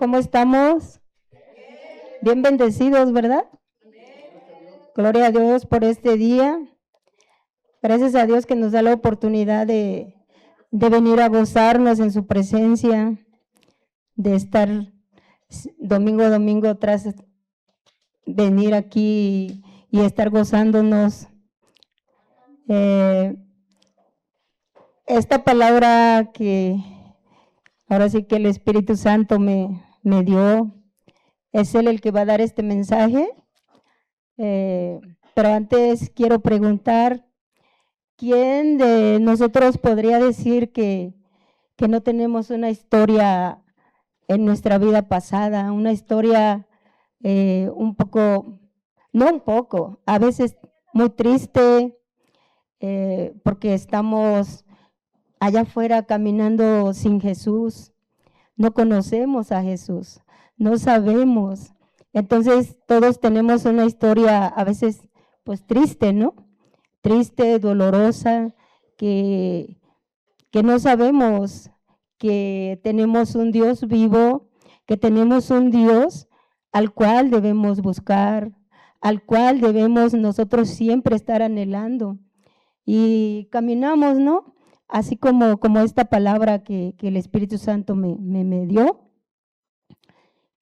¿Cómo estamos? Bien bendecidos, ¿verdad? Gloria a Dios por este día. Gracias a Dios que nos da la oportunidad de venir a gozarnos en su presencia, de estar domingo a domingo tras venir aquí y estar gozándonos. Esta palabra que ahora sí que el Espíritu Santo me dio, es Él el que va a dar este mensaje. Pero antes quiero preguntar, ¿quién de nosotros podría decir que no tenemos una historia en nuestra vida pasada, una historia un poco, no un poco, a veces muy triste, porque estamos allá afuera caminando sin Jesús, no conocemos a Jesús, no sabemos. Entonces todos tenemos una historia a veces pues triste, ¿no? Triste, dolorosa, que no sabemos que tenemos un Dios vivo, que tenemos un Dios al cual debemos buscar, al cual debemos nosotros siempre estar anhelando. Y caminamos, ¿no? Así como esta palabra que el Espíritu Santo me dio,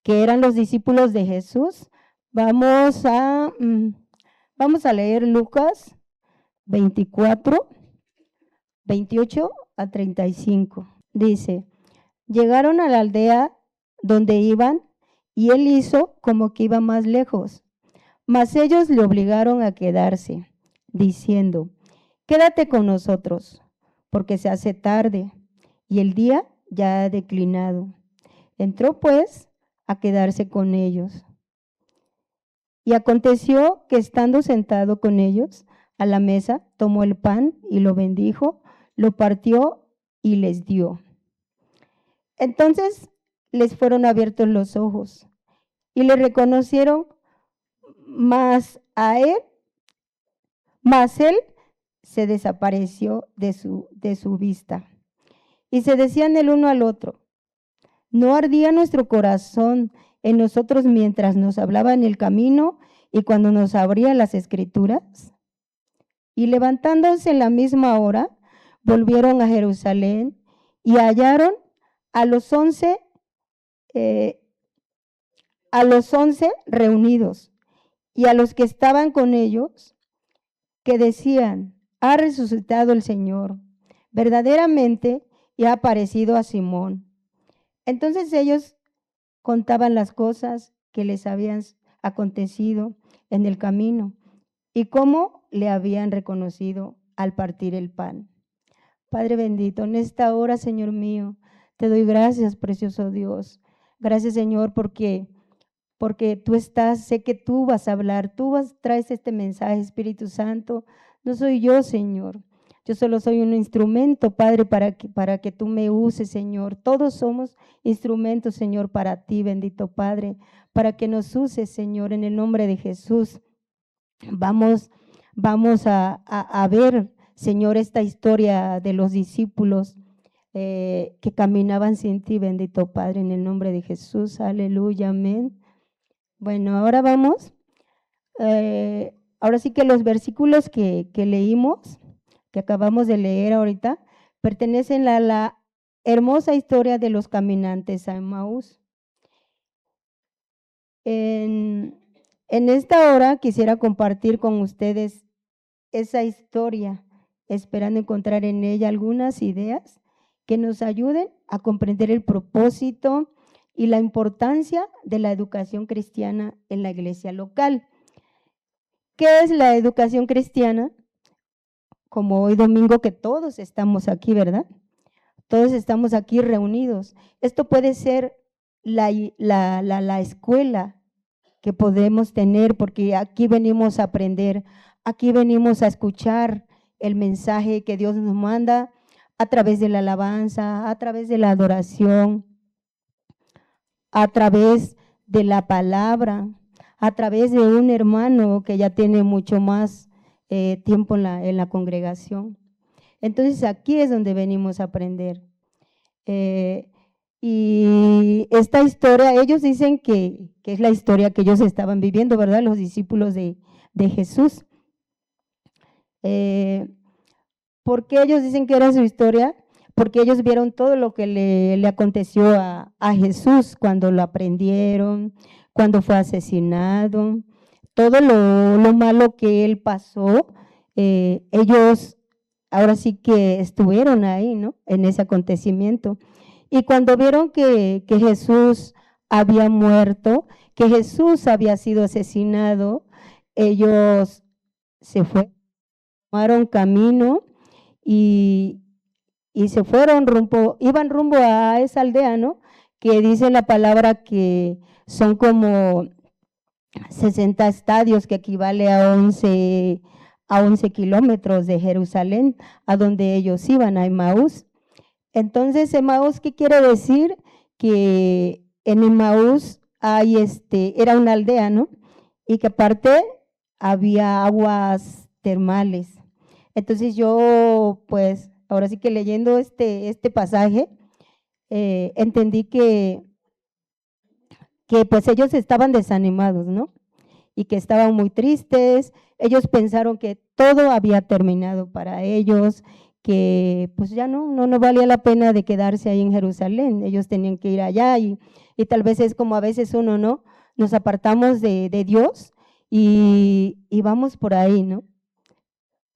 que eran los discípulos de Jesús. Vamos a leer Lucas 24, 28 a 35. Dice, llegaron a la aldea donde iban y él hizo como que iba más lejos, mas ellos le obligaron a quedarse, diciendo, quédate con nosotros, porque se hace tarde y el día ya ha declinado. Entró pues a quedarse con ellos. Y aconteció que estando sentado con ellos a la mesa, tomó el pan y lo bendijo, lo partió y les dio. Entonces les fueron abiertos los ojos y le reconocieron, mas él se desapareció de su vista. Y se decían el uno al otro, ¿no ardía nuestro corazón en nosotros mientras nos hablaba en el camino y cuando nos abría las Escrituras? Y levantándose en la misma hora, volvieron a Jerusalén y hallaron a los 11 reunidos y a los que estaban con ellos, que decían, ha resucitado el Señor, verdaderamente, y ha aparecido a Simón. Entonces ellos contaban las cosas que les habían acontecido en el camino y cómo le habían reconocido al partir el pan. Padre bendito, en esta hora, Señor mío, te doy gracias, precioso Dios. Gracias, Señor, porque tú estás, sé que tú vas a hablar, traes este mensaje, Espíritu Santo. No soy yo, Señor. Yo solo soy un instrumento, Padre, para que tú me uses, Señor. Todos somos instrumentos, Señor, para ti, bendito Padre, para que nos uses, Señor, en el nombre de Jesús. Vamos a ver, Señor, esta historia de los discípulos que caminaban sin ti, bendito Padre, en el nombre de Jesús. Aleluya, amén. Bueno, ahora vamos. Ahora sí que los versículos que leímos, que acabamos de leer ahorita, pertenecen a la hermosa historia de los caminantes a Emaús. En esta hora quisiera compartir con ustedes esa historia, esperando encontrar en ella algunas ideas que nos ayuden a comprender el propósito y la importancia de la educación cristiana en la iglesia local. ¿Qué es la educación cristiana? Como hoy domingo que todos estamos aquí, ¿verdad? Todos estamos aquí reunidos. Esto puede ser la escuela que podemos tener, porque aquí venimos a aprender, aquí venimos a escuchar el mensaje que Dios nos manda a través de la alabanza, a través de la adoración, a través de la palabra, a través de un hermano que ya tiene mucho más tiempo en la congregación. Entonces aquí es donde venimos a aprender. Y esta historia, ellos dicen que es la historia que ellos estaban viviendo, ¿verdad? Los discípulos de Jesús. ¿Por qué ellos dicen que era su historia? Porque ellos vieron todo lo que le aconteció a Jesús cuando lo aprendieron, cuando fue asesinado, todo lo malo que él pasó. Ellos ahora sí que estuvieron ahí, ¿no? En ese acontecimiento. Y cuando vieron que Jesús había muerto, que Jesús había sido asesinado, ellos se fueron, tomaron camino y, se fueron iban rumbo a esa aldea, ¿no? Que dice la palabra que son como 60 estadios, que equivale a 11 kilómetros de Jerusalén, a donde ellos iban, a Emaús. Entonces, Emaús, ¿qué quiere decir? Que en Emaús era una aldea, ¿no? Y que aparte había aguas termales. Entonces yo, pues, ahora sí que leyendo este pasaje, entendí que pues ellos estaban desanimados, ¿no? Y que estaban muy tristes. Ellos pensaron que todo había terminado para ellos, que pues ya no valía la pena de quedarse ahí en Jerusalén. Ellos tenían que ir allá y tal vez es como a veces uno, ¿no? Nos apartamos de Dios y vamos por ahí, ¿no?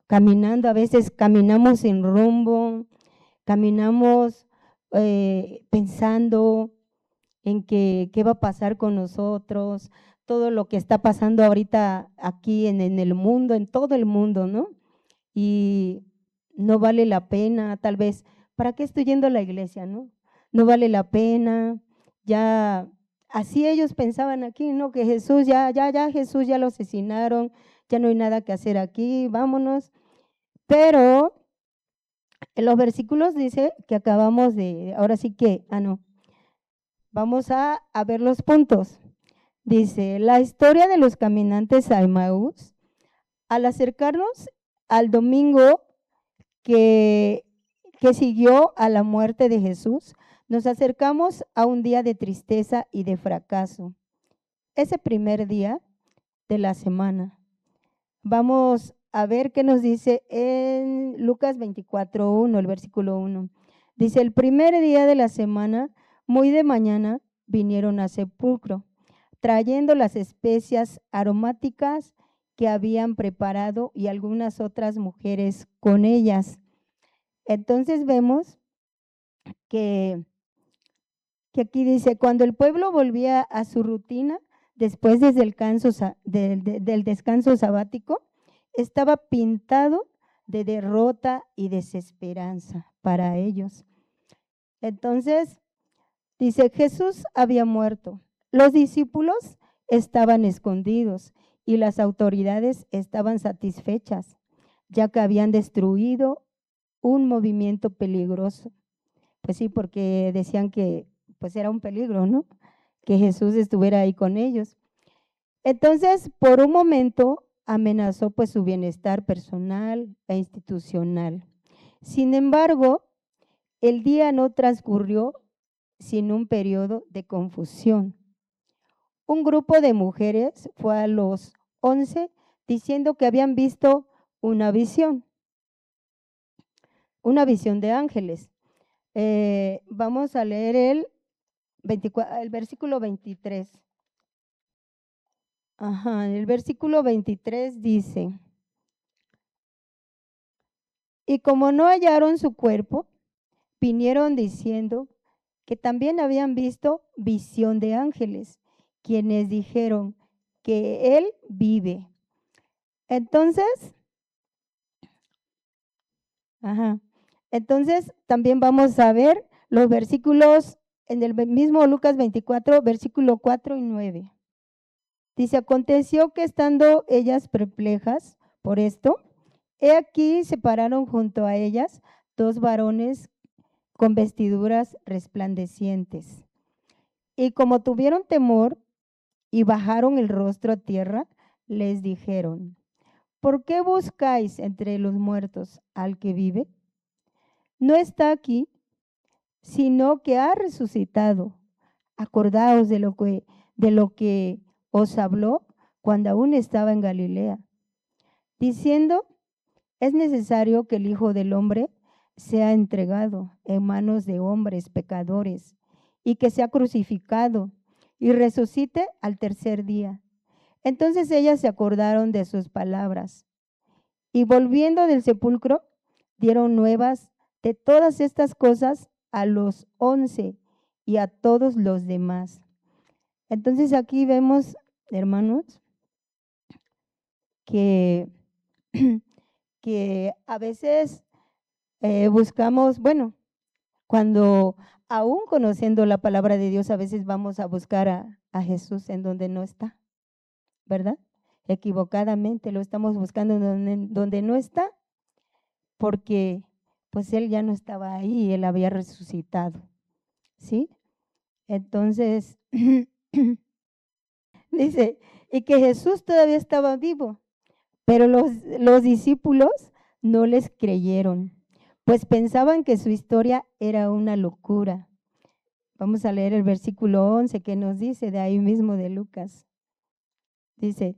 Caminando, a veces caminamos sin rumbo, caminamos pensando en qué va a pasar con nosotros, todo lo que está pasando ahorita aquí en el mundo, en todo el mundo, ¿no? Y no vale la pena, tal vez, ¿para qué estoy yendo a la iglesia, no? No vale la pena, ya, así ellos pensaban aquí, ¿no? Que Jesús, Jesús ya lo asesinaron, ya no hay nada que hacer aquí, vámonos. Pero en los versículos dice que acabamos de, ahora sí que, no, vamos a ver los puntos. Dice, la historia de los caminantes a Emaús, al acercarnos al domingo que siguió a la muerte de Jesús, nos acercamos a un día de tristeza y de fracaso. Ese primer día de la semana. Vamos a ver qué nos dice en Lucas 24:1, el versículo 1. Dice, el primer día de la semana, muy de mañana, vinieron al sepulcro, trayendo las especias aromáticas que habían preparado y algunas otras mujeres con ellas. Entonces vemos que aquí dice, cuando el pueblo volvía a su rutina, después del descanso sabático, estaba pintado de derrota y desesperanza para ellos. Entonces, dice, Jesús había muerto, los discípulos estaban escondidos y las autoridades estaban satisfechas, ya que habían destruido un movimiento peligroso. Pues sí, porque decían que pues era un peligro, ¿no? Que Jesús estuviera ahí con ellos. Entonces, por un momento amenazó pues su bienestar personal e institucional. Sin embargo, el día no transcurrió sin un periodo de confusión. Un grupo de mujeres fue a los 11 diciendo que habían visto una visión de ángeles. Vamos a leer el versículo 23. El versículo 23 dice, y como no hallaron su cuerpo, vinieron diciendo que también habían visto visión de ángeles, quienes dijeron que él vive. Entonces, entonces también vamos a ver los versículos en el mismo Lucas 24, versículo 4 y 9. Dice, aconteció que estando ellas perplejas por esto, he aquí se pararon junto a ellas dos varones con vestiduras resplandecientes. Y como tuvieron temor y bajaron el rostro a tierra, les dijeron, ¿por qué buscáis entre los muertos al que vive? No está aquí, sino que ha resucitado. Acordaos de lo que os habló cuando aún estaba en Galilea, diciendo, es necesario que el Hijo del Hombre sea entregado en manos de hombres pecadores y que sea crucificado y resucite al tercer día. Entonces ellas se acordaron de sus palabras y volviendo del sepulcro dieron nuevas de todas estas cosas a los 11 y a todos los demás. Entonces aquí vemos, hermanos, que, que a veces buscamos, bueno, cuando aún conociendo la palabra de Dios, a veces vamos a buscar a Jesús en donde no está, ¿verdad? Equivocadamente lo estamos buscando en donde no está, porque pues Él ya no estaba ahí, Él había resucitado, ¿sí? Entonces, dice, y que Jesús todavía estaba vivo, pero los discípulos no les creyeron, pues pensaban que su historia era una locura. Vamos a leer el versículo 11 que nos dice de ahí mismo de Lucas. Dice,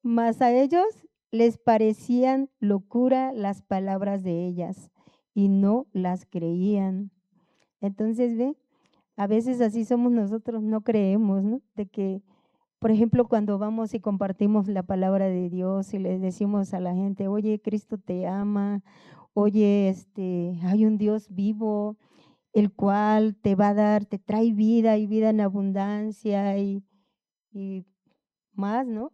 mas a ellos les parecían locura las palabras de ellas y no las creían. Entonces, ve, a veces así somos nosotros, no creemos, ¿no? De que, por ejemplo, cuando vamos y compartimos la palabra de Dios y les decimos a la gente, oye, Cristo te ama, oye, hay un Dios vivo, el cual te va a dar, te trae vida y vida en abundancia y más, ¿no?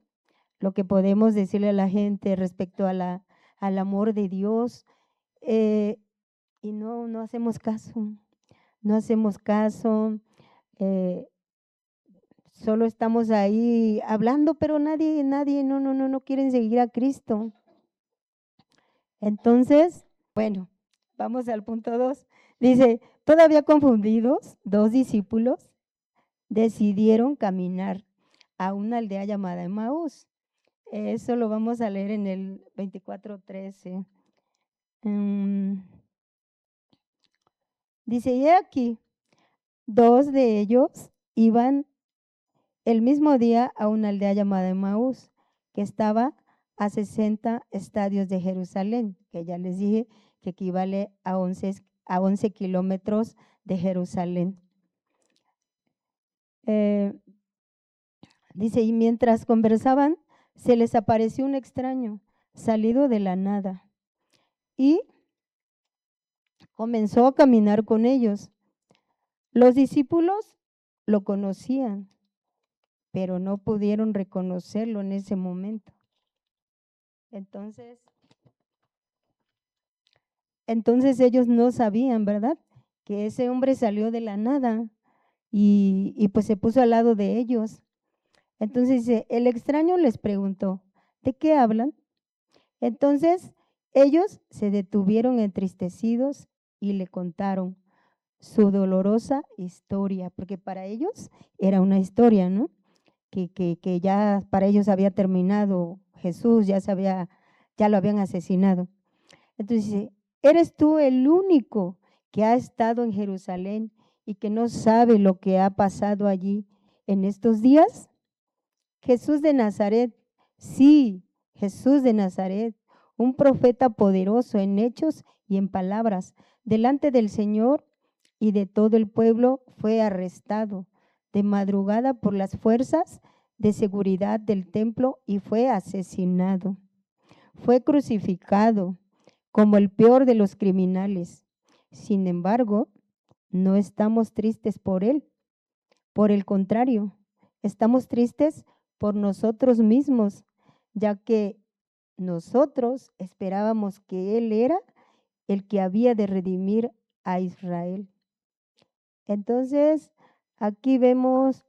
Lo que podemos decirle a la gente respecto al amor de Dios, eh, y no hacemos caso, no hacemos caso, eh, solo estamos ahí hablando, pero nadie, no quieren seguir a Cristo. Entonces, bueno, vamos al punto 2. Dice, todavía confundidos, 2 discípulos decidieron caminar a una aldea llamada Emaús. Eso lo vamos a leer en el 24:13. Dice, y aquí, 2 de ellos iban el mismo día a una aldea llamada Emaús, que estaba a 60 estadios de Jerusalén, que ya les dije que equivale a 11 kilómetros de Jerusalén. Dice, y mientras conversaban, se les apareció un extraño salido de la nada y comenzó a caminar con ellos. Los discípulos lo conocían, pero no pudieron reconocerlo en ese momento. Entonces ellos no sabían, ¿verdad? Que ese hombre salió de la nada y pues se puso al lado de ellos. Entonces dice, el extraño les preguntó, ¿de qué hablan? Entonces ellos se detuvieron entristecidos y le contaron su dolorosa historia, porque para ellos era una historia, ¿no? Que ya para ellos había terminado Jesús, ya lo habían asesinado. Entonces dice, ¿eres tú el único que ha estado en Jerusalén y que no sabe lo que ha pasado allí en estos días? Jesús de Nazaret, sí, Jesús de Nazaret, un profeta poderoso en hechos y en palabras, delante del Señor y de todo el pueblo, fue arrestado de madrugada por las fuerzas de seguridad del templo y fue asesinado. Fue crucificado como el peor de los criminales. Sin embargo, no estamos tristes por él. Por el contrario, estamos tristes por nosotros mismos, ya que nosotros esperábamos que él era el que había de redimir a Israel. Entonces, aquí vemos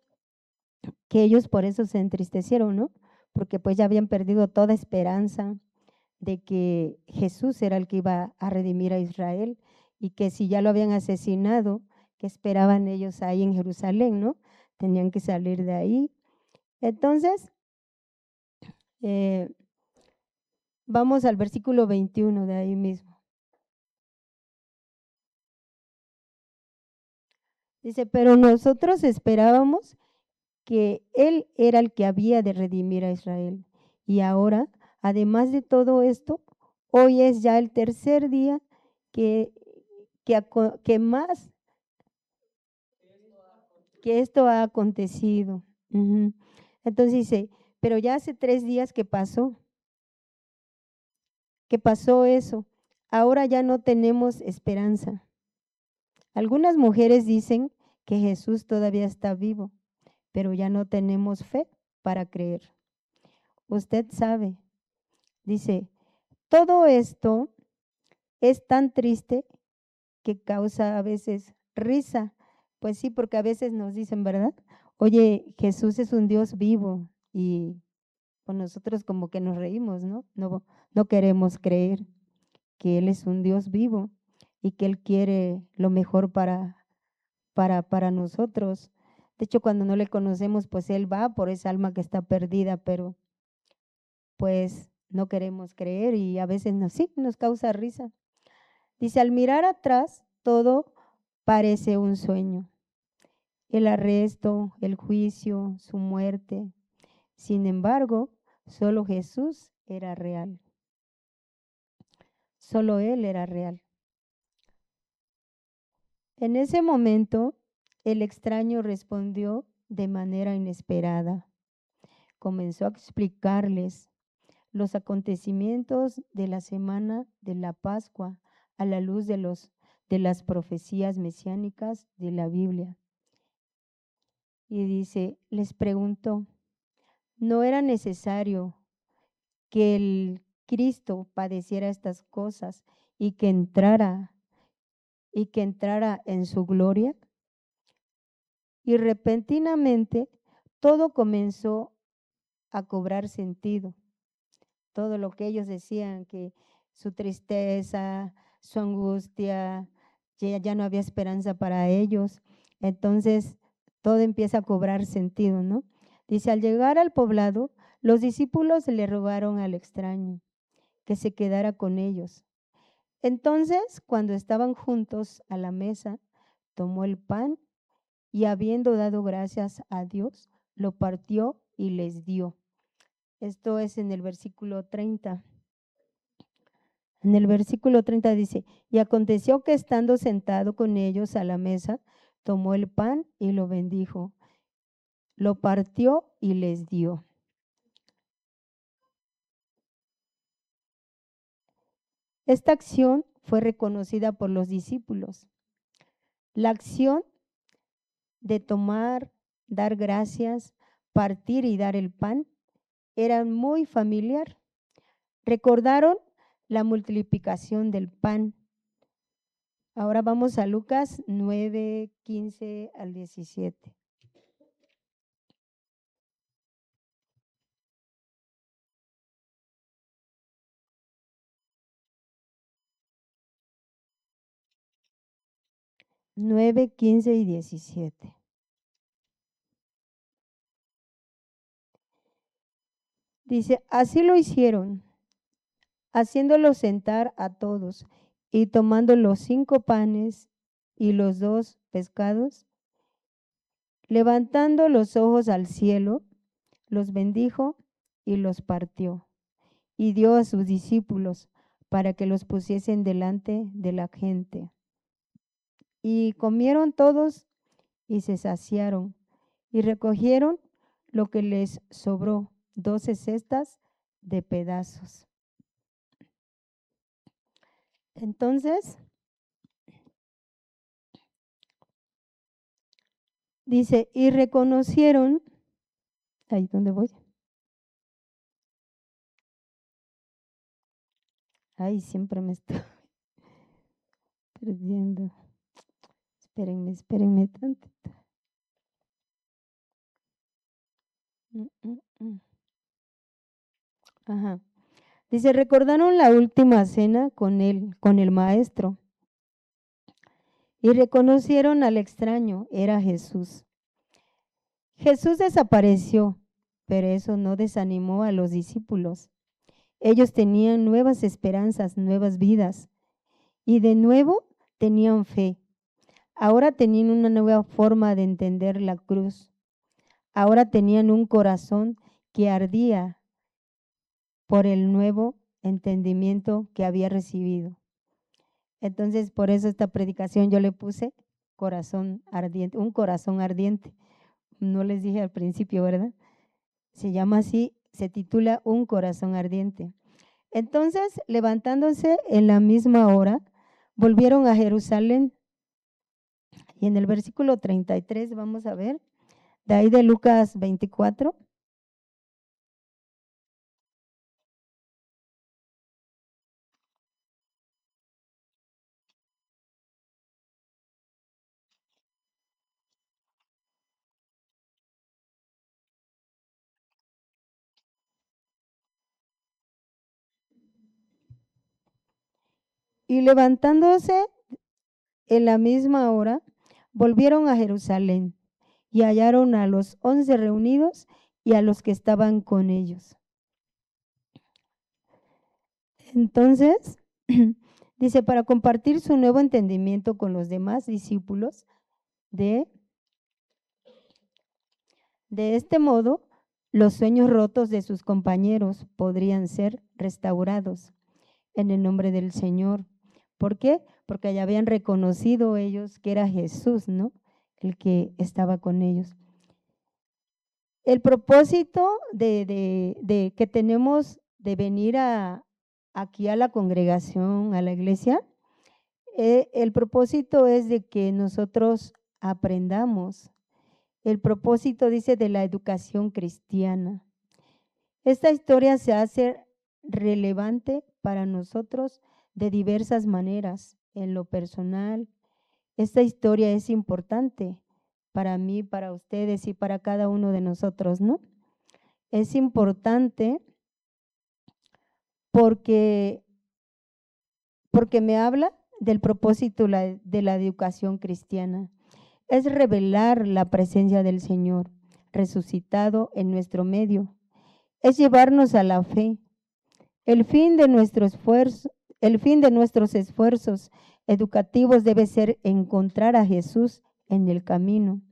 que ellos por eso se entristecieron, ¿no? Porque pues ya habían perdido toda esperanza de que Jesús era el que iba a redimir a Israel y que si ya lo habían asesinado, ¿qué esperaban ellos ahí en Jerusalén, no? Tenían que salir de ahí. Entonces, vamos al versículo 21 de ahí mismo. Dice, pero nosotros esperábamos que Él era el que había de redimir a Israel. Y ahora, además de todo esto, hoy es ya el tercer día que, que más que esto ha acontecido. Ujú. Entonces dice, pero ya hace 3 días que pasó eso. Ahora ya no tenemos esperanza. Algunas mujeres dicen que Jesús todavía está vivo, pero ya no tenemos fe para creer. Usted sabe, dice, todo esto es tan triste que causa a veces risa. Pues sí, porque a veces nos dicen, ¿verdad? Oye, Jesús es un Dios vivo y pues nosotros como que nos reímos, ¿no? No queremos creer que Él es un Dios vivo y que Él quiere lo mejor para nosotros. De hecho, cuando no le conocemos, pues Él va por esa alma que está perdida, pero pues no queremos creer y a veces sí, nos causa risa. Dice, al mirar atrás, todo parece un sueño. El arresto, el juicio, su muerte. Sin embargo, solo Jesús era real. Solo Él era real. En ese momento, el extraño respondió de manera inesperada. Comenzó a explicarles los acontecimientos de la semana de la Pascua a la luz de las profecías mesiánicas de la Biblia. Y dice, les preguntó, ¿no era necesario que el Cristo padeciera estas cosas y que entrara en su gloria? Y repentinamente todo comenzó a cobrar sentido. Todo lo que ellos decían, que su tristeza, su angustia, ya no había esperanza para ellos. Entonces todo empieza a cobrar sentido, ¿no? Dice, al llegar al poblado, los discípulos le rogaron al extraño que se quedara con ellos. Entonces, cuando estaban juntos a la mesa, tomó el pan y habiendo dado gracias a Dios, lo partió y les dio. Esto es en el versículo 30. En el versículo 30 dice, y aconteció que estando sentado con ellos a la mesa, tomó el pan y lo bendijo, lo partió y les dio. Esta acción fue reconocida por los discípulos. La acción de tomar, dar gracias, partir y dar el pan era muy familiar. Recordaron la multiplicación del pan. Ahora vamos a Lucas 9, 15 al 17. Nueve, 15 y 17. Dice, así lo hicieron, haciéndolo sentar a todos y tomando los 5 panes y los 2 pescados, levantando los ojos al cielo, los bendijo y los partió y dio a sus discípulos para que los pusiesen delante de la gente. Y comieron todos y se saciaron y recogieron lo que les sobró, 12 cestas de pedazos. Entonces, dice, y reconocieron, ahí donde voy. Ay, siempre me estoy perdiendo. Espérenme tantito. Ajá. Dice, recordaron la última cena con el maestro. Y reconocieron al extraño, era Jesús. Jesús desapareció, pero eso no desanimó a los discípulos. Ellos tenían nuevas esperanzas, nuevas vidas y de nuevo tenían fe. Ahora tenían una nueva forma de entender la cruz. Ahora tenían un corazón que ardía por el nuevo entendimiento que había recibido. Entonces, por eso esta predicación yo le puse corazón ardiente, un corazón ardiente. No les dije al principio, ¿verdad? Se llama así, se titula Un corazón ardiente. Entonces, levantándose en la misma hora, volvieron a Jerusalén. Y en el versículo 33, vamos a ver, de ahí de Lucas 24. Y levantándose en la misma hora, volvieron a Jerusalén y hallaron a los 11 reunidos y a los que estaban con ellos. Entonces, dice, para compartir su nuevo entendimiento con los demás discípulos, de este modo, los sueños rotos de sus compañeros podrían ser restaurados en el nombre del Señor. ¿Por qué? Porque ya habían reconocido ellos que era Jesús, ¿no? El que estaba con ellos. El propósito de que tenemos de venir aquí a la congregación, a la iglesia, el propósito es de que nosotros aprendamos. El propósito, dice, de la educación cristiana. Esta historia se hace relevante para nosotros de diversas maneras. En lo personal, esta historia es importante para mí, para ustedes y para cada uno de nosotros, ¿no? Es importante porque me habla del propósito de la educación cristiana. Es revelar la presencia del Señor resucitado en nuestro medio. Es llevarnos a la fe. El fin de nuestros esfuerzos educativos debe ser encontrar a Jesús en el camino,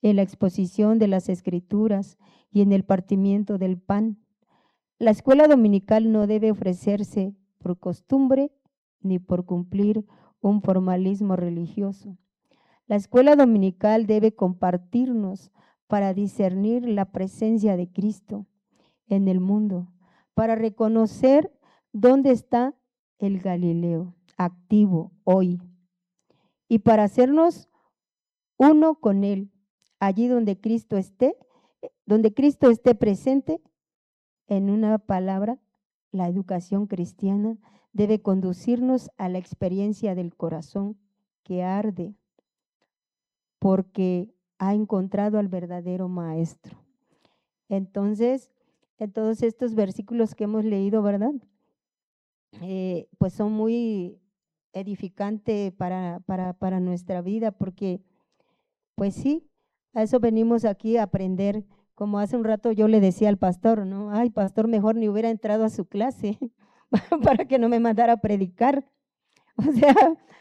en la exposición de las Escrituras y en el partimiento del pan. La escuela dominical no debe ofrecerse por costumbre ni por cumplir un formalismo religioso. La escuela dominical debe compartirnos para discernir la presencia de Cristo en el mundo, para reconocer dónde está el Galileo activo hoy y para hacernos uno con Él, allí donde Cristo esté presente. En una palabra, la educación cristiana debe conducirnos a la experiencia del corazón que arde porque ha encontrado al verdadero maestro. Entonces, en todos estos versículos que hemos leído, ¿verdad? Pues son muy edificantes para nuestra vida, porque pues sí, a eso venimos aquí a aprender. Como hace un rato yo le decía al pastor, ¿no? Ay, pastor, mejor ni hubiera entrado a su clase para que no me mandara a predicar. O sea,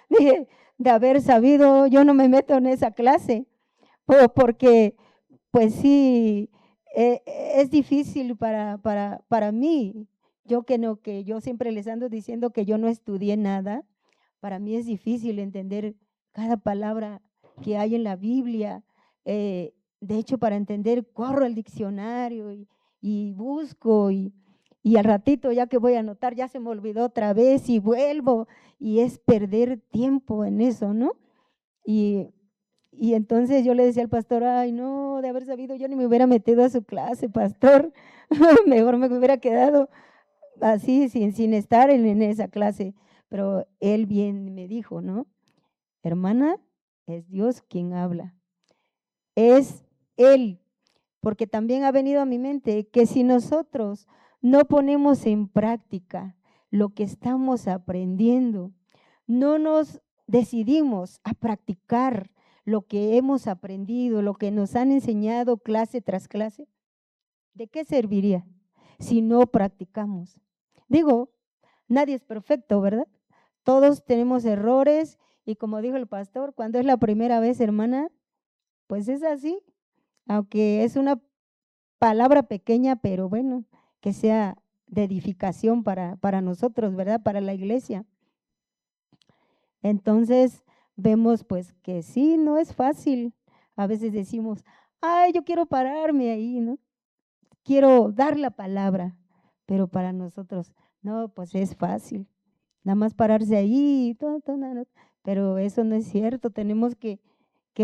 dije, de haber sabido, yo no me meto en esa clase, porque pues sí, es difícil para mí. Que yo siempre les ando diciendo que yo no estudié nada, para mí es difícil entender cada palabra que hay en la Biblia. De hecho, para entender, corro al diccionario y busco y al ratito ya que voy a anotar, ya se me olvidó otra vez y vuelvo y es perder tiempo en eso, ¿no? Y entonces yo le decía al pastor, ay, no, de haber sabido yo ni me hubiera metido a su clase, pastor, mejor me hubiera quedado así sin estar en esa clase. Pero él bien me dijo, ¿no? Hermana, es Dios quien habla, es Él, porque también ha venido a mi mente que si nosotros no ponemos en práctica lo que estamos aprendiendo, no nos decidimos a practicar lo que hemos aprendido, lo que nos han enseñado clase tras clase, ¿de qué serviría si no practicamos? Digo, nadie es perfecto, ¿verdad? Todos tenemos errores Y como dijo el pastor, cuando es la primera vez, hermana, pues es así, aunque es una palabra pequeña, pero bueno, que sea de edificación para nosotros, ¿verdad? Para la iglesia. Entonces, vemos pues que sí, no es fácil. A veces decimos, ay, yo quiero pararme ahí, ¿no? Quiero dar la palabra, pero para nosotros, no, pues es fácil. Nada más pararse ahí, pero eso no es cierto. Tenemos que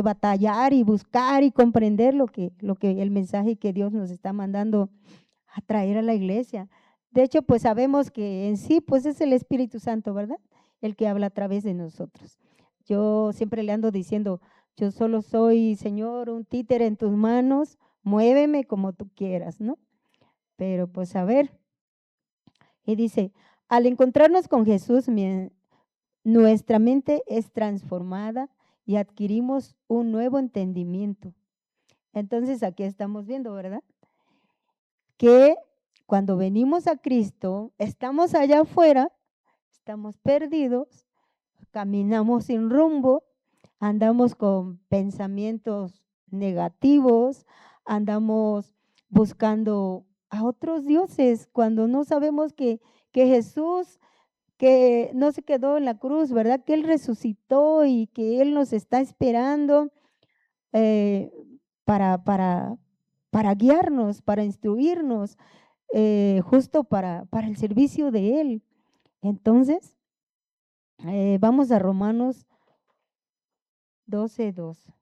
batallar y buscar y comprender lo que el mensaje que Dios nos está mandando a traer a la iglesia. De hecho, pues sabemos que en sí, pues es el Espíritu Santo, ¿verdad? El que habla a través de nosotros. Yo siempre le ando diciendo, yo solo soy, Señor, un títere en tus manos, muéveme como tú quieras, ¿no? Pero pues a ver, y dice, al encontrarnos con Jesús, nuestra mente es transformada y adquirimos un nuevo entendimiento. Entonces aquí estamos viendo, ¿verdad? Que cuando venimos a Cristo, estamos allá afuera, estamos perdidos, caminamos sin rumbo, andamos con pensamientos negativos, andamos buscando a otros dioses cuando no sabemos que Jesús, que no se quedó en la cruz, ¿verdad? Que Él resucitó y que Él nos está esperando eh, para, para, para guiarnos, para instruirnos, justo para el servicio de Él. Entonces, vamos a Romanos 12:2.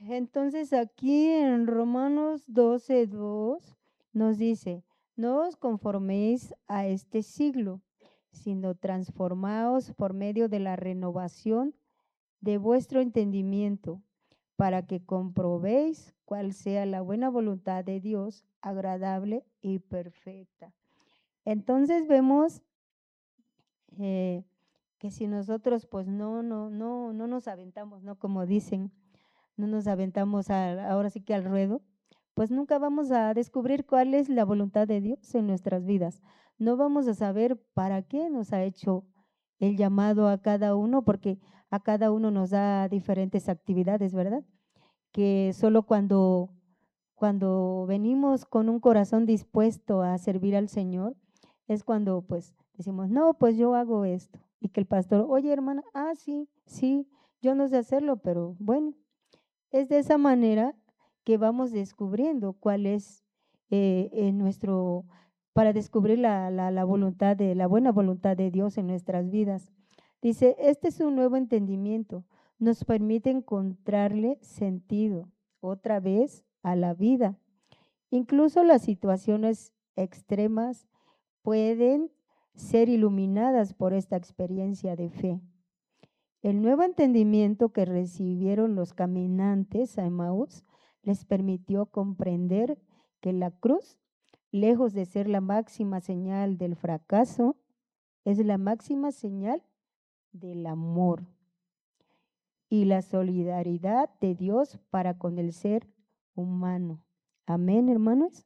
Entonces aquí en Romanos 12:2 nos dice, no os conforméis a este siglo, sino transformaos por medio de la renovación de vuestro entendimiento, para que comprobéis cuál sea la buena voluntad de Dios, agradable y perfecta. Entonces vemos que si nosotros pues no nos aventamos, ¿no? Como dicen, no nos aventamos ahora sí que al ruedo, pues nunca vamos a descubrir cuál es la voluntad de Dios en nuestras vidas. No vamos a saber para qué nos ha hecho el llamado a cada uno, porque a cada uno nos da diferentes actividades, ¿verdad? Que solo cuando venimos con un corazón dispuesto a servir al Señor, es cuando pues decimos, no, pues yo hago esto. Y que el pastor, oye hermana, sí, sí, yo no sé hacerlo, pero bueno, es de esa manera que vamos descubriendo cuál es nuestro, para descubrir la voluntad de, la buena voluntad de Dios en nuestras vidas. Dice, este es un nuevo entendimiento, nos permite encontrarle sentido otra vez a la vida. Incluso las situaciones extremas pueden ser iluminadas por esta experiencia de fe. El nuevo entendimiento que recibieron los caminantes a Emaús les permitió comprender que la cruz, lejos de ser la máxima señal del fracaso, es la máxima señal del amor y la solidaridad de Dios para con el ser humano. Amén, hermanos.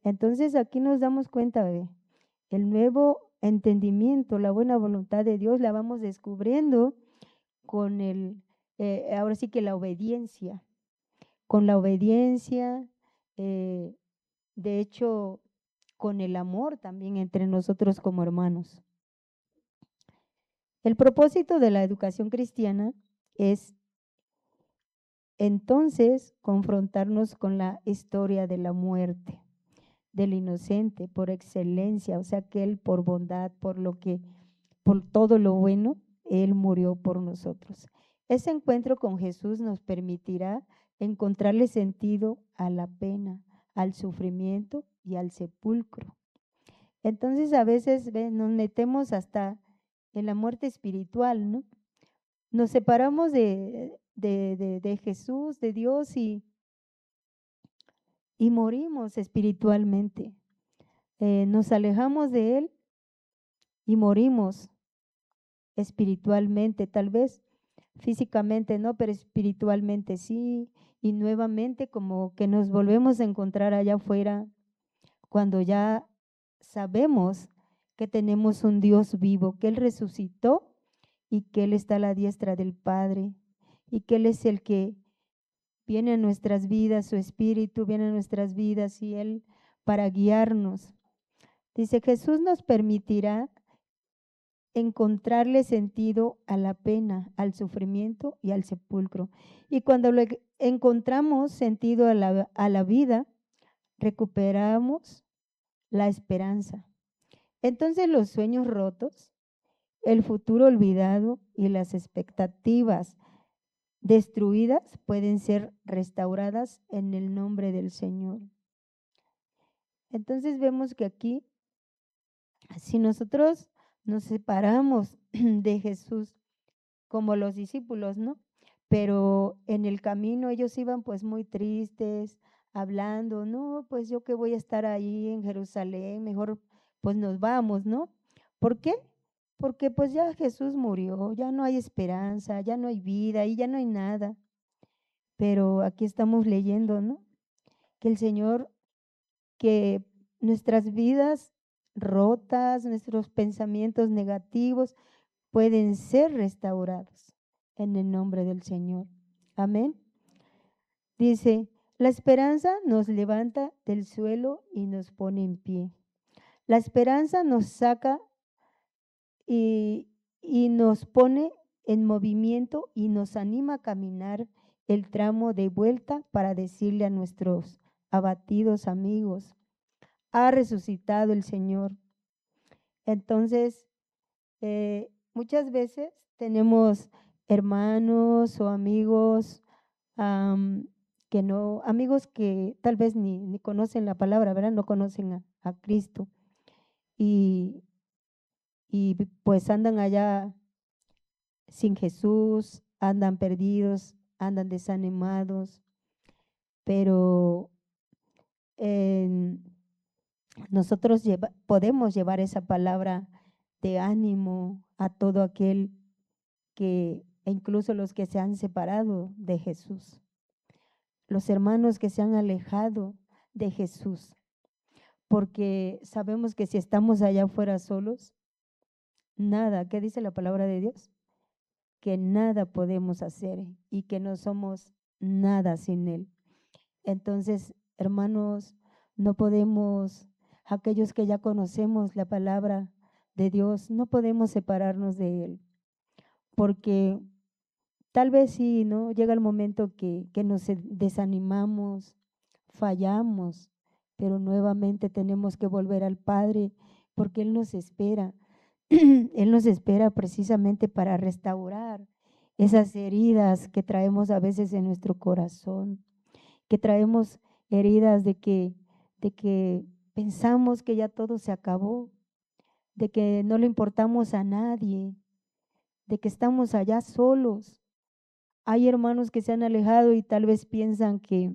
Entonces aquí nos damos cuenta de el nuevo entendimiento, la buena voluntad de Dios la vamos descubriendo con ahora sí que la obediencia, con la obediencia, de hecho, con el amor también entre nosotros como hermanos. El propósito de la educación cristiana es entonces confrontarnos con la historia de la muerte del inocente por excelencia, o sea que él por bondad, por todo lo bueno, él murió por nosotros. Ese encuentro con Jesús nos permitirá encontrarle sentido a la pena, al sufrimiento y al sepulcro. Entonces a veces nos metemos hasta en la muerte espiritual, ¿no? nos separamos de Jesús, de Dios y morimos espiritualmente. Nos alejamos de Él y morimos espiritualmente, tal vez físicamente no, pero espiritualmente sí. Y nuevamente como que nos volvemos a encontrar allá afuera cuando ya sabemos que tenemos un Dios vivo, que Él resucitó y que Él está a la diestra del Padre y que Él es el que viene a nuestras vidas, su Espíritu viene a nuestras vidas y Él para guiarnos. Dice, Jesús nos permitirá encontrarle sentido a la pena, al sufrimiento y al sepulcro. Y cuando le encontramos sentido a la vida, recuperamos la esperanza. Entonces los sueños rotos, el futuro olvidado y las expectativas destruidas pueden ser restauradas en el nombre del Señor. Entonces vemos que aquí, si nosotros nos separamos de Jesús como los discípulos, ¿no? Pero en el camino ellos iban pues muy tristes, hablando, no, pues yo que voy a estar ahí en Jerusalén, mejor pues nos vamos, ¿no? ¿Por qué? Porque pues ya Jesús murió, ya no hay esperanza, ya no hay vida y ya no hay nada. Pero aquí estamos leyendo, ¿no? Que el Señor, que nuestras vidas rotas, nuestros pensamientos negativos pueden ser restaurados en el nombre del Señor. Amén. Dice, la esperanza nos levanta del suelo y nos pone en pie. La esperanza nos saca y nos pone en movimiento y nos anima a caminar el tramo de vuelta para decirle a nuestros abatidos amigos, ha resucitado el Señor. Entonces, muchas veces tenemos hermanos o amigos que no, amigos que tal vez ni conocen la palabra, ¿verdad? No conocen a Cristo y pues andan allá sin Jesús, andan perdidos, andan desanimados, pero nosotros podemos llevar esa palabra de ánimo a todo aquel que, e incluso los que se han separado de Jesús, los hermanos que se han alejado de Jesús, porque sabemos que si estamos allá afuera solos, nada, ¿qué dice la palabra de Dios? Que nada podemos hacer y que no somos nada sin Él. Entonces, hermanos, no podemos, aquellos que ya conocemos la palabra de Dios, no podemos separarnos de Él, porque tal vez sí, ¿no? Llega el momento que nos desanimamos, fallamos, pero nuevamente tenemos que volver al Padre porque Él nos espera. Él nos espera precisamente para restaurar esas heridas que traemos a veces en nuestro corazón, que traemos heridas de que pensamos que ya todo se acabó, de que no le importamos a nadie, de que estamos allá solos. Hay hermanos que se han alejado y tal vez piensan que,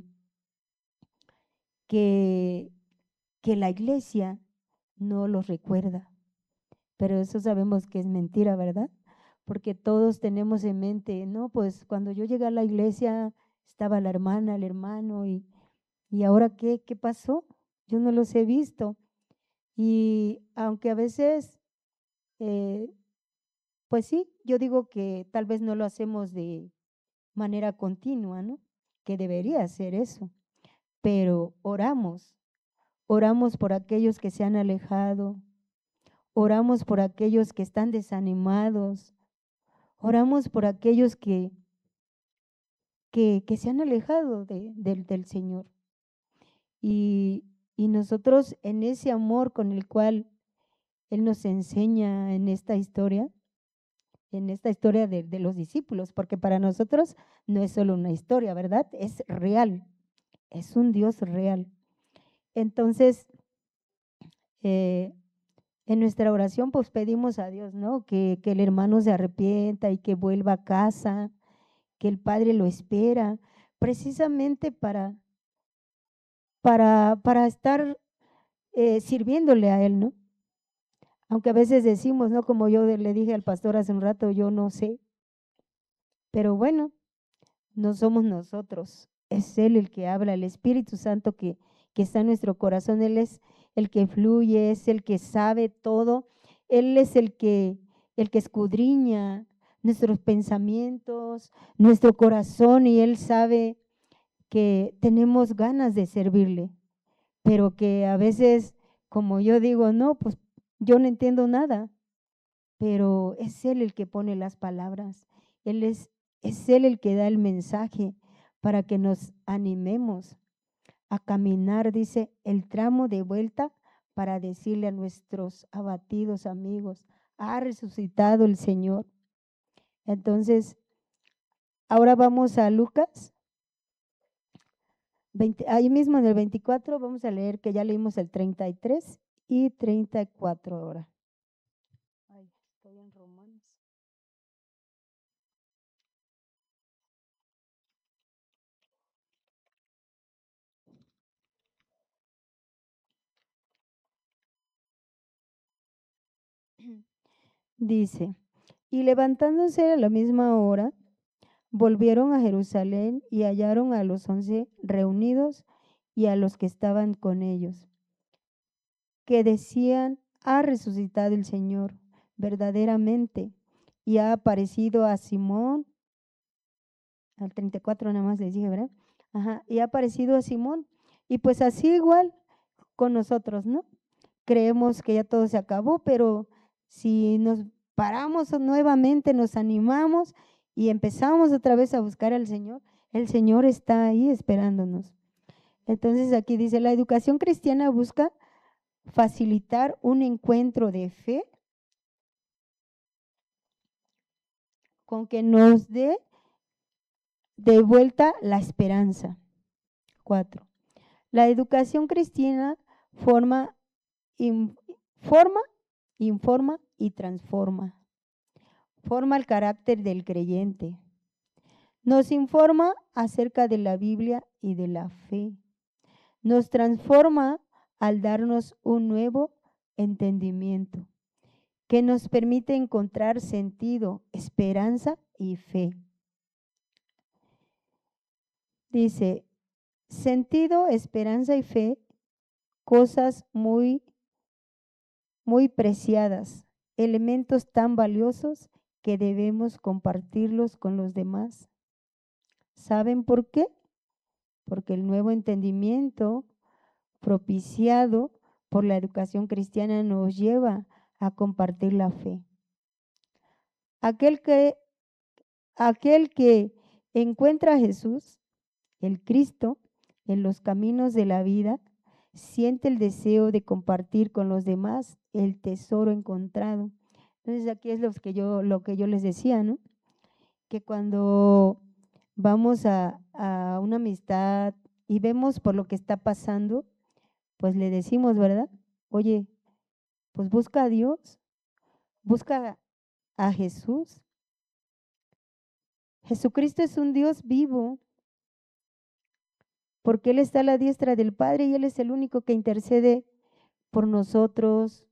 que la iglesia no los recuerda, pero eso sabemos que es mentira, ¿verdad? Porque todos tenemos en mente, no, pues cuando yo llegué a la iglesia estaba la hermana, el hermano y ahora ¿qué pasó? Yo no los he visto. Y aunque a veces, pues sí, yo digo que tal vez no lo hacemos de manera continua, ¿no? Que debería ser eso, pero oramos por aquellos que se han alejado, oramos por aquellos que están desanimados, oramos por aquellos que se han alejado del Señor. Y nosotros en ese amor con el cual Él nos enseña en esta historia de los discípulos, porque para nosotros no es solo una historia, ¿verdad? Es real, es un Dios real. Entonces, En nuestra oración pues pedimos a Dios, ¿no? Que el hermano se arrepienta y que vuelva a casa, que el Padre lo espera, precisamente para estar sirviéndole a Él, ¿no? Aunque a veces decimos, ¿no? Como yo le dije al pastor hace un rato, yo no sé, pero bueno, no somos nosotros, es Él el que habla, el Espíritu Santo que está en nuestro corazón, Él es el que fluye, es el que sabe todo, Él es el que escudriña nuestros pensamientos, nuestro corazón, y Él sabe que tenemos ganas de servirle, pero que a veces, como yo digo, no, pues yo no entiendo nada, pero es Él el que pone las palabras, Él es Él el que da el mensaje para que nos animemos a caminar, dice, el tramo de vuelta para decirle a nuestros abatidos amigos, ha resucitado el Señor. Entonces, ahora vamos a Lucas 20, ahí mismo en el 24 vamos a leer que ya leímos el 33 y 34 ahora. Ay, estoy en Romanos. Dice, y levantándose a la misma hora, volvieron a Jerusalén y hallaron a los 11 reunidos y a los que estaban con ellos, que decían, ha resucitado el Señor verdaderamente y ha aparecido a Simón, al 34 nada más les dije, ¿verdad? Ajá, y ha aparecido a Simón. Y pues así igual con nosotros, ¿no? Creemos que ya todo se acabó, pero si nos paramos nuevamente, nos animamos y empezamos otra vez a buscar al Señor, el Señor está ahí esperándonos. Entonces aquí dice, la educación cristiana busca facilitar un encuentro de fe con que nos dé de vuelta la esperanza. 4. La educación cristiana forma, forma, informa y transforma. Forma el carácter del creyente. Nos informa acerca de la Biblia y de la fe. Nos transforma al darnos un nuevo entendimiento que nos permite encontrar sentido, esperanza y fe. Dice, sentido, esperanza y fe, cosas muy preciadas, elementos tan valiosos que debemos compartirlos con los demás. ¿Saben por qué? Porque el nuevo entendimiento propiciado por la educación cristiana nos lleva a compartir la fe. Aquel que encuentra a Jesús, el Cristo, en los caminos de la vida, siente el deseo de compartir con los demás el tesoro encontrado. Entonces aquí es lo que yo les decía, ¿no? Que cuando vamos a una amistad y vemos por lo que está pasando, pues le decimos, ¿verdad? Oye, pues busca a Dios, busca a Jesús. Jesucristo es un Dios vivo, porque Él está a la diestra del Padre y Él es el único que intercede por nosotros,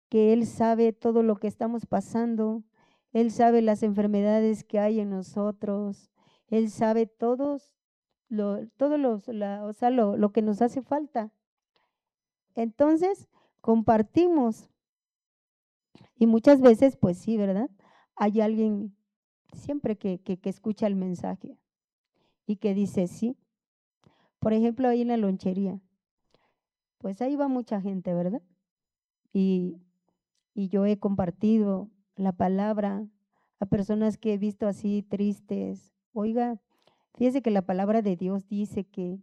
que Él sabe todo lo que estamos pasando, Él sabe las enfermedades que hay en nosotros, Él sabe lo que nos hace falta. Entonces, compartimos y muchas veces, pues sí, ¿verdad? Hay alguien siempre que escucha el mensaje y que dice sí. Por ejemplo, ahí en la lonchería, pues ahí va mucha gente, ¿verdad? Y, y yo he compartido la palabra a personas que he visto así tristes. Oiga, fíjese que la palabra de Dios dice que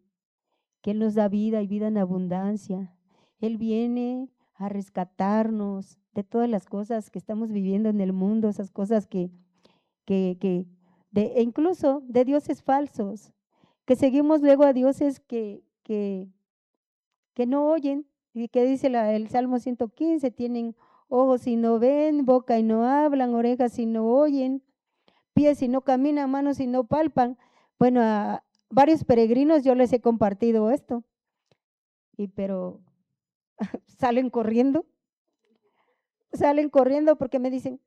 Él nos da vida y vida en abundancia. Él viene a rescatarnos de todas las cosas que estamos viviendo en el mundo, esas cosas e incluso de dioses falsos, que seguimos luego a dioses que no oyen. Y que dice el Salmo 115, tienen ojos y no ven, boca y no hablan, orejas y no oyen, pies y no caminan, manos y no palpan. Bueno, a varios peregrinos yo les he compartido esto, pero salen corriendo porque me dicen,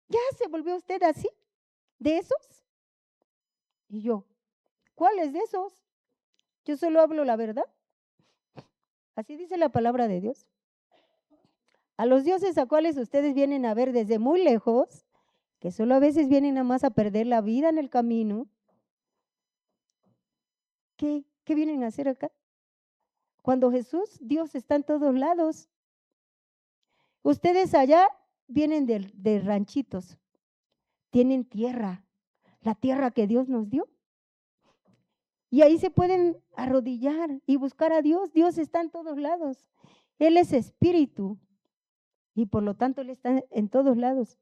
¿ya se volvió usted así? ¿De esos? Y yo, ¿cuáles de esos? Yo solo hablo la verdad. Así dice la palabra de Dios. A los dioses a cuales ustedes vienen a ver desde muy lejos, que solo a veces vienen nada más a perder la vida en el camino, ¿qué vienen a hacer acá? Cuando Jesús, Dios está en todos lados. Ustedes allá vienen de ranchitos, tienen tierra, la tierra que Dios nos dio. Y ahí se pueden arrodillar y buscar a Dios. Dios está en todos lados. Él es espíritu y por lo tanto Él está en todos lados.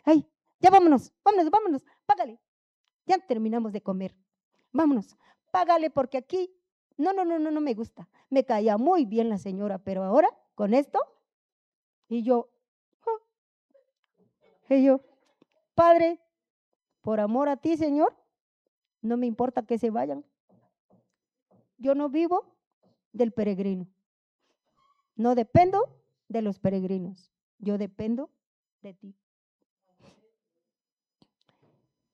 Ay, ya vámonos, págale. Ya terminamos de comer. Vámonos, págale porque aquí, no me gusta. Me caía muy bien la señora, pero ahora con esto, y yo, Padre, por amor a ti, Señor, no me importa que se vayan. Yo no vivo del peregrino. No dependo de los peregrinos. Yo dependo de ti.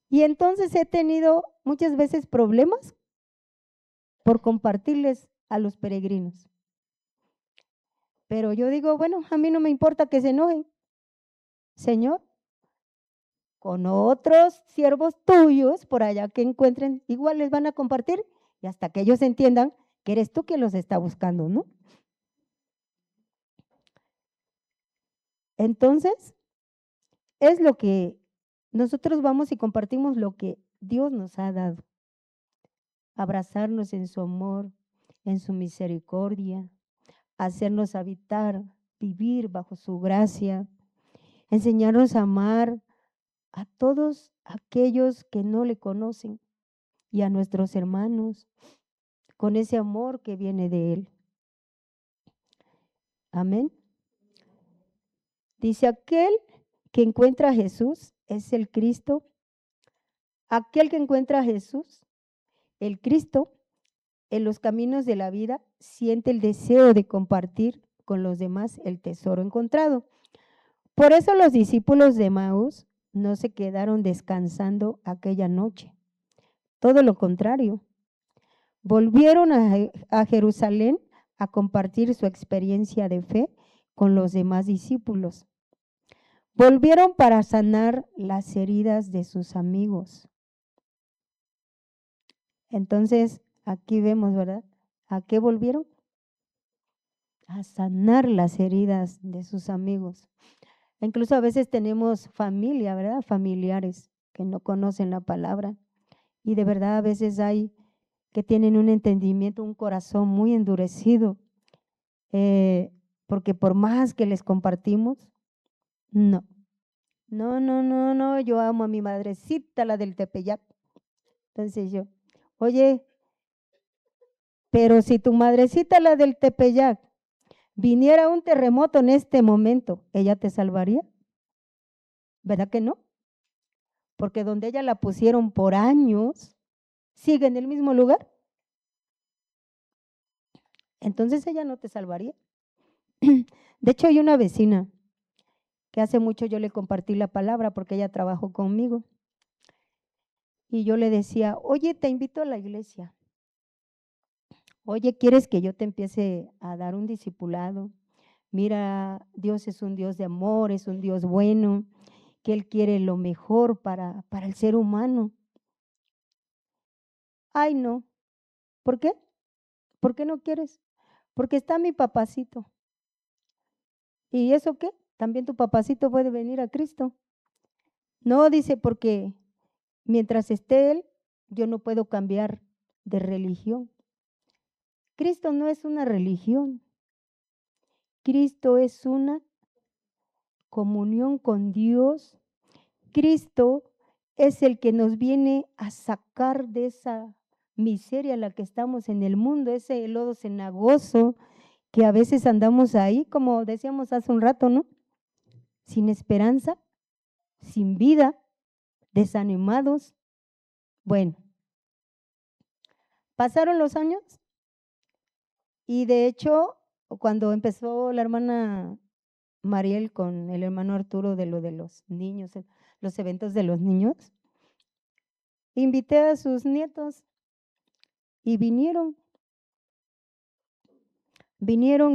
Y entonces he tenido muchas veces problemas por compartirles a los peregrinos. Pero yo digo, bueno, a mí no me importa que se enojen. Señor, con otros siervos tuyos por allá que encuentren, igual les van a compartir y hasta que ellos entiendan que eres tú quien los está buscando, ¿no? Entonces, es lo que nosotros vamos y compartimos lo que Dios nos ha dado. Abrazarnos en su amor, en su misericordia, hacernos habitar, vivir bajo su gracia, enseñarnos a amar a todos aquellos que no le conocen y a nuestros hermanos con ese amor que viene de Él. Amén. Dice, aquel que encuentra a Jesús es el Cristo. Aquel que encuentra a Jesús, el Cristo, en los caminos de la vida, siente el deseo de compartir con los demás el tesoro encontrado. Por eso los discípulos de Emaús no se quedaron descansando aquella noche. Todo lo contrario, volvieron a Jerusalén a compartir su experiencia de fe con los demás discípulos. Volvieron para sanar las heridas de sus amigos. Entonces, aquí vemos, ¿verdad? ¿A qué volvieron? A sanar las heridas de sus amigos. Incluso a veces tenemos familia, ¿verdad? Familiares que no conocen la palabra. Y de verdad a veces hay que tienen un entendimiento, un corazón muy endurecido. Porque por más que les compartimos, no, yo amo a mi madrecita, la del Tepeyac. Entonces yo, oye, pero si tu madrecita, la del Tepeyac, viniera un terremoto en este momento, ¿ella te salvaría? ¿Verdad que no? Porque donde ella la pusieron por años, sigue en el mismo lugar. Entonces ella no te salvaría. De hecho, hay una vecina que hace mucho yo le compartí la palabra porque ella trabajó conmigo. Y yo le decía, oye, te invito a la iglesia. Oye, ¿quieres que yo te empiece a dar un discipulado? Mira, Dios es un Dios de amor, es un Dios bueno, que Él quiere lo mejor para el ser humano. Ay, no. ¿Por qué? ¿Por qué no quieres? Porque está mi papacito. ¿Y eso qué? También tu papacito puede venir a Cristo. No, dice, porque mientras esté Él, yo no puedo cambiar de religión. Cristo no es una religión. Cristo es una comunión con Dios. Cristo es el que nos viene a sacar de esa miseria en la que estamos en el mundo, ese lodo cenagoso que a veces andamos ahí, como decíamos hace un rato, ¿no? Sin esperanza, sin vida, desanimados. Bueno, pasaron los años y de hecho, cuando empezó la hermana Mariel con el hermano Arturo de lo de los niños, los eventos de los niños, invité a sus nietos y vinieron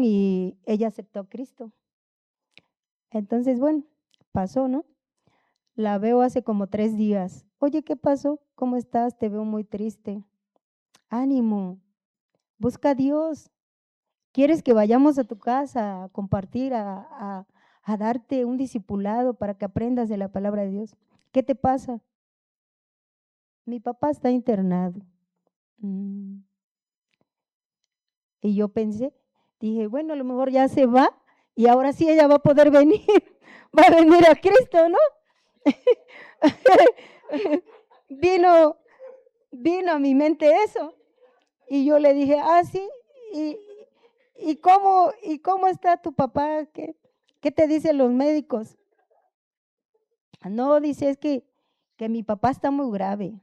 y ella aceptó a Cristo. Entonces, bueno, pasó, ¿no? La veo hace como 3 días. Oye, ¿qué pasó? ¿Cómo estás? Te veo muy triste. Ánimo, busca a Dios. ¿Quieres que vayamos a tu casa a compartir, a darte un discipulado para que aprendas de la palabra de Dios? ¿Qué te pasa? Mi papá está internado. Y yo pensé, dije, bueno, a lo mejor ya se va y ahora sí ella va a poder venir, va a venir a Cristo, ¿no? Vino a mi mente eso. Y yo le dije, sí, ¿y cómo está tu papá? ¿Qué te dicen los médicos? No, dice, es que mi papá está muy grave.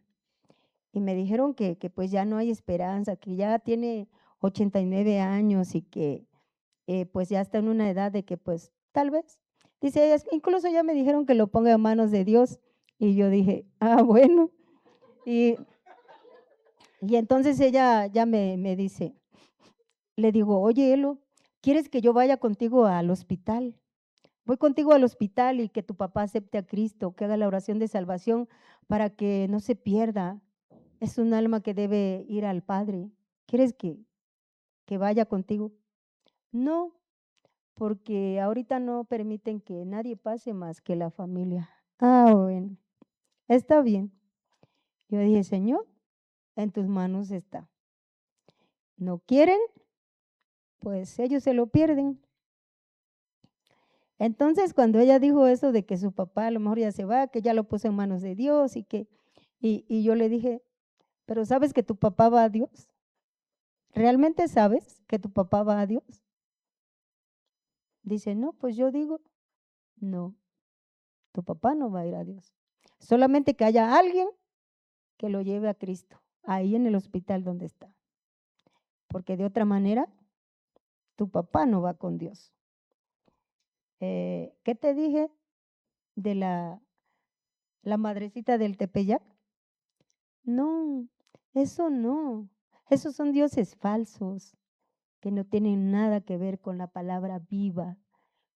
Y me dijeron que pues ya no hay esperanza, que ya tiene 89 años y que pues ya está en una edad de que pues tal vez. Dice, incluso ya me dijeron que lo ponga en manos de Dios. Y yo dije, bueno. Y entonces ella ya me dice, le digo, oye, Elo, ¿quieres que yo vaya contigo al hospital? Voy contigo al hospital y que tu papá acepte a Cristo, que haga la oración de salvación para que no se pierda. Es un alma que debe ir al Padre. ¿Quieres que vaya contigo? No, porque ahorita no permiten que nadie pase más que la familia. Bueno, está bien. Yo dije, Señor, en tus manos está. No quieren, pues ellos se lo pierden. Entonces, cuando ella dijo eso de que su papá a lo mejor ya se va, que ya lo puso en manos de Dios y yo le dije, pero ¿sabes que tu papá va a Dios? ¿Realmente sabes que tu papá va a Dios? Dice, no, pues yo digo, no, tu papá no va a ir a Dios. Solamente que haya alguien que lo lleve a Cristo, ahí en el hospital donde está. Porque de otra manera, tu papá no va con Dios. ¿Qué te dije de la madrecita del Tepeyac? No, eso no. Esos son dioses falsos que no tienen nada que ver con la palabra viva,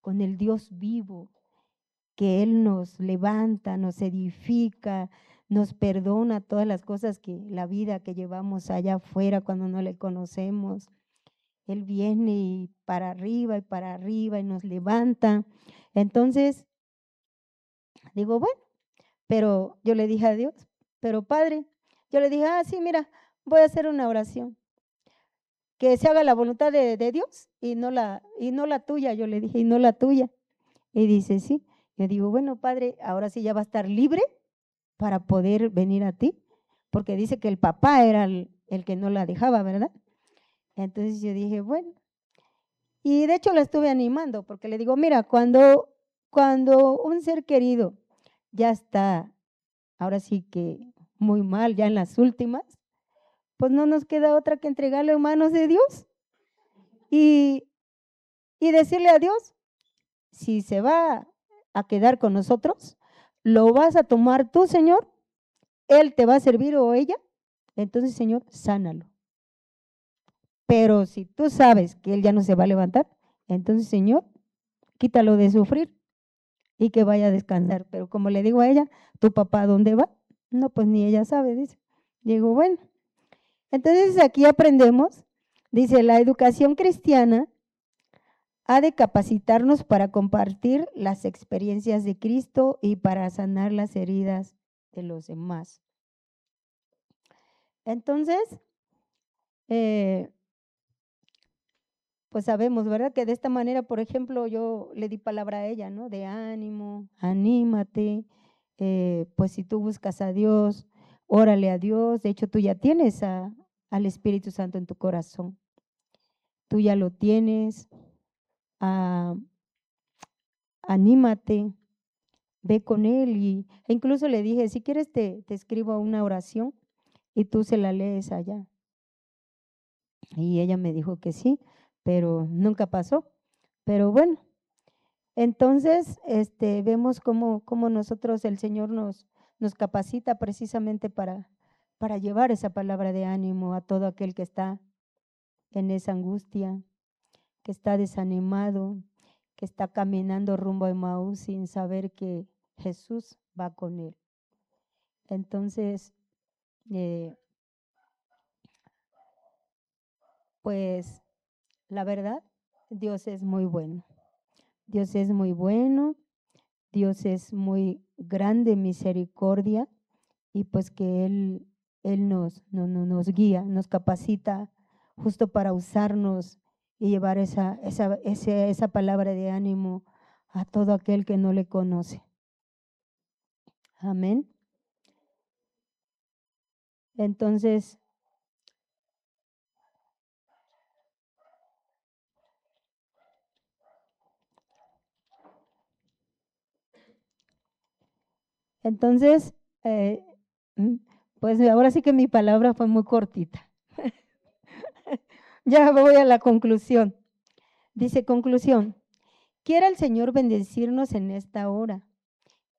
con el Dios vivo, que Él nos levanta, nos edifica, nos perdona todas las cosas que la vida que llevamos allá afuera cuando no le conocemos. Él viene y para arriba y nos levanta. Entonces, digo, bueno, pero yo le dije a Dios, pero Padre, yo le dije, sí, mira, voy a hacer una oración. Que se haga la voluntad de Dios y no la tuya, yo le dije, y no la tuya. Y dice, sí. Yo digo, bueno, Padre, ahora sí ya va a estar libre para poder venir a ti, porque dice que el papá era el que no la dejaba, ¿verdad? Entonces yo dije, bueno. Y de hecho la estuve animando, porque le digo, mira, cuando un ser querido ya está, ahora sí que muy mal, ya en las últimas, pues no nos queda otra que entregarlo en manos de Dios y decirle a Dios, si se va a quedar con nosotros, lo vas a tomar tú, Señor, Él te va a servir o ella, entonces, Señor, sánalo. Pero si tú sabes que Él ya no se va a levantar, entonces, Señor, quítalo de sufrir y que vaya a descansar. Pero como le digo a ella, ¿tu papá dónde va? No, pues ni ella sabe, dice. Digo, bueno, entonces aquí aprendemos, dice, la educación cristiana ha de capacitarnos para compartir las experiencias de Cristo y para sanar las heridas de los demás. Entonces, pues sabemos, ¿verdad? Que de esta manera, por ejemplo, yo le di palabra a ella, ¿no? De ánimo, anímate, pues si tú buscas a Dios, órale a Dios. De hecho, tú ya tienes al Espíritu Santo en tu corazón. tú ya lo tienes. Anímate, ve con él. E incluso le dije, si quieres te escribo una oración y tú se la lees allá. Y ella me dijo que sí, pero nunca pasó. Pero bueno, entonces vemos cómo nosotros, el Señor nos capacita precisamente para llevar esa palabra de ánimo a todo aquel que está en esa angustia, que está desanimado, que está caminando rumbo a Emaús sin saber que Jesús va con él. Entonces, pues la verdad, Dios es muy bueno. Dios es muy bueno, Dios es muy grande en misericordia y pues que Él nos guía, nos capacita justo para usarnos y llevar esa palabra de ánimo a todo aquel que no le conoce. Amén. Entonces, pues ahora sí que mi palabra fue muy cortita. Ya voy a la conclusión. Dice, conclusión, quiera el Señor bendecirnos en esta hora.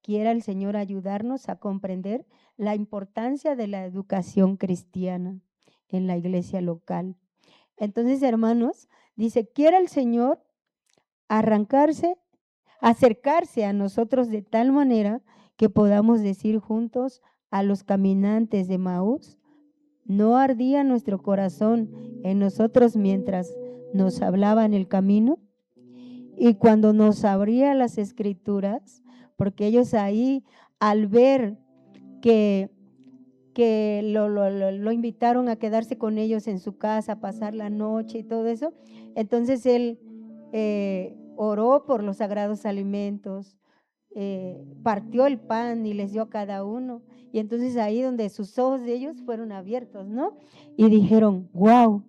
Quiera el Señor ayudarnos a comprender la importancia de la educación cristiana en la iglesia local. Entonces, hermanos, dice, quiera el Señor acercarse a nosotros de tal manera que podamos decir juntos a los caminantes de Emaús, ¿no ardía nuestro corazón en nosotros mientras nos hablaba en el camino? Y cuando nos abría las escrituras, porque ellos ahí al ver que lo invitaron a quedarse con ellos en su casa, a pasar la noche y todo eso, entonces él oró por los sagrados alimentos, partió el pan y les dio a cada uno, y entonces ahí donde sus ojos de ellos fueron abiertos, ¿no? Y dijeron, wow,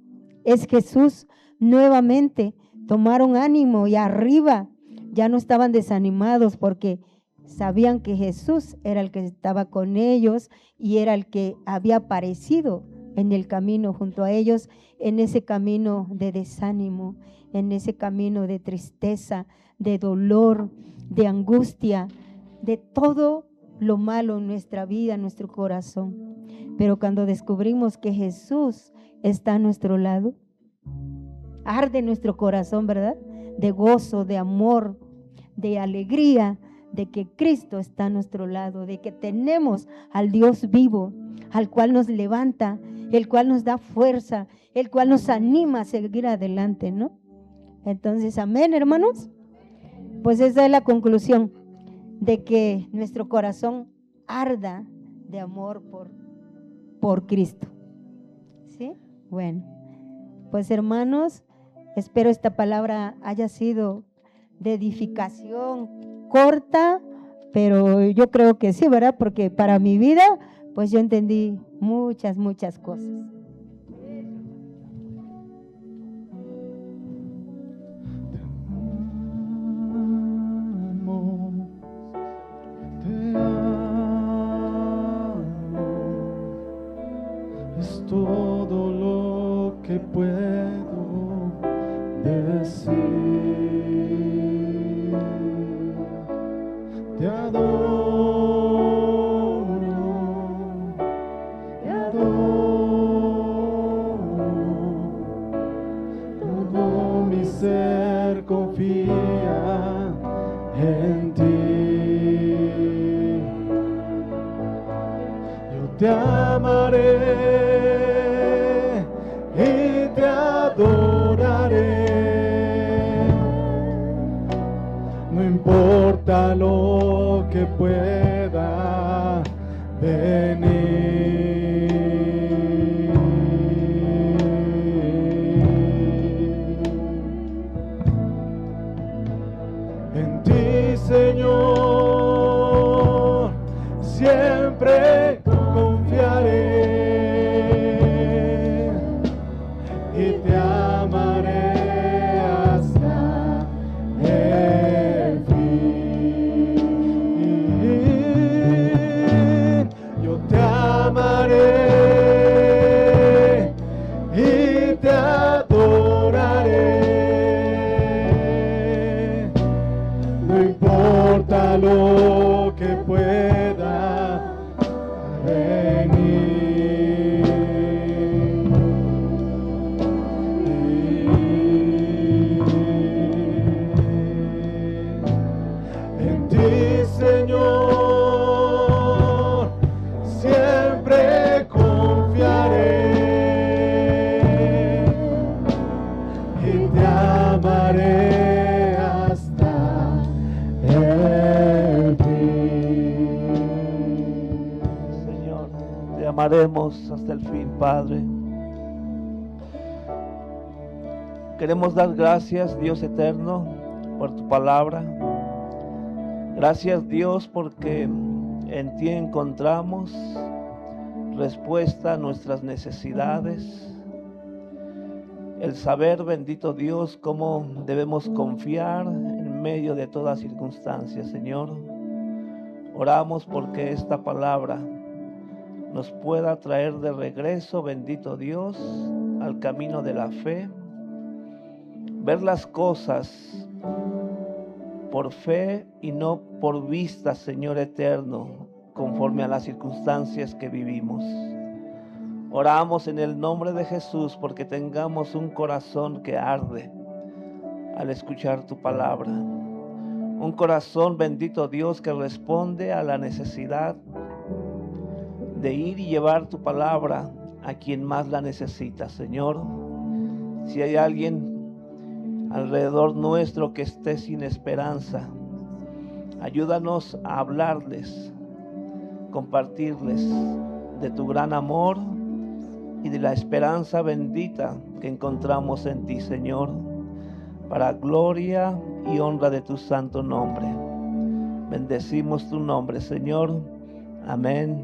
es Jesús. Nuevamente tomaron ánimo y arriba ya no estaban desanimados porque sabían que Jesús era el que estaba con ellos y era el que había aparecido en el camino junto a ellos, en ese camino de desánimo, en ese camino de tristeza, de dolor, de angustia, de todo lo malo en nuestra vida, en nuestro corazón. Pero cuando descubrimos que Jesús está a nuestro lado, arde nuestro corazón, ¿verdad? De gozo, de amor, de alegría, de que Cristo está a nuestro lado, de que tenemos al Dios vivo, al cual nos levanta, el cual nos da fuerza, el cual nos anima a seguir adelante, ¿no? Entonces, amén, hermanos. Pues esa es la conclusión, de que nuestro corazón arda de amor por Cristo. ¿Sí? Bueno, pues hermanos, espero esta palabra haya sido de edificación corta, pero yo creo que sí, ¿verdad? Porque para mi vida, pues yo entendí muchas cosas. Es todo lo que puedo decir. Te adoro, te adoro. Todo mi ser confía en ti. Yo te amaré y te adoraré. No importa lo que pueda venir. En ti, Señor, siempre confiaré y te amaré hasta el fin. Yo te amaré y te adoraré. No importa lo que pueda venir. En ti, Señor, siempre confiaré y te amaré hasta el fin. Señor, te amaremos hasta el fin, Padre. Queremos dar gracias, Dios eterno, por tu palabra. Gracias, Dios, porque en ti encontramos respuesta a nuestras necesidades. El saber, bendito Dios, cómo debemos confiar en medio de toda circunstancia, Señor. Oramos porque esta palabra nos pueda traer de regreso, bendito Dios, al camino de la fe. Ver las cosas por fe y no por vista, Señor eterno, conforme a las circunstancias que vivimos. Oramos en el nombre de Jesús porque tengamos un corazón que arde al escuchar tu palabra. Un corazón, bendito Dios, que responde a la necesidad de ir y llevar tu palabra a quien más la necesita, Señor. Si hay alguien alrededor nuestro que esté sin esperanza, ayúdanos a hablarles, compartirles de tu gran amor y de la esperanza bendita que encontramos en ti, Señor, para gloria y honra de tu santo nombre. Bendecimos tu nombre, Señor. Amén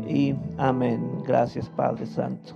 y amén. Gracias, Padre Santo.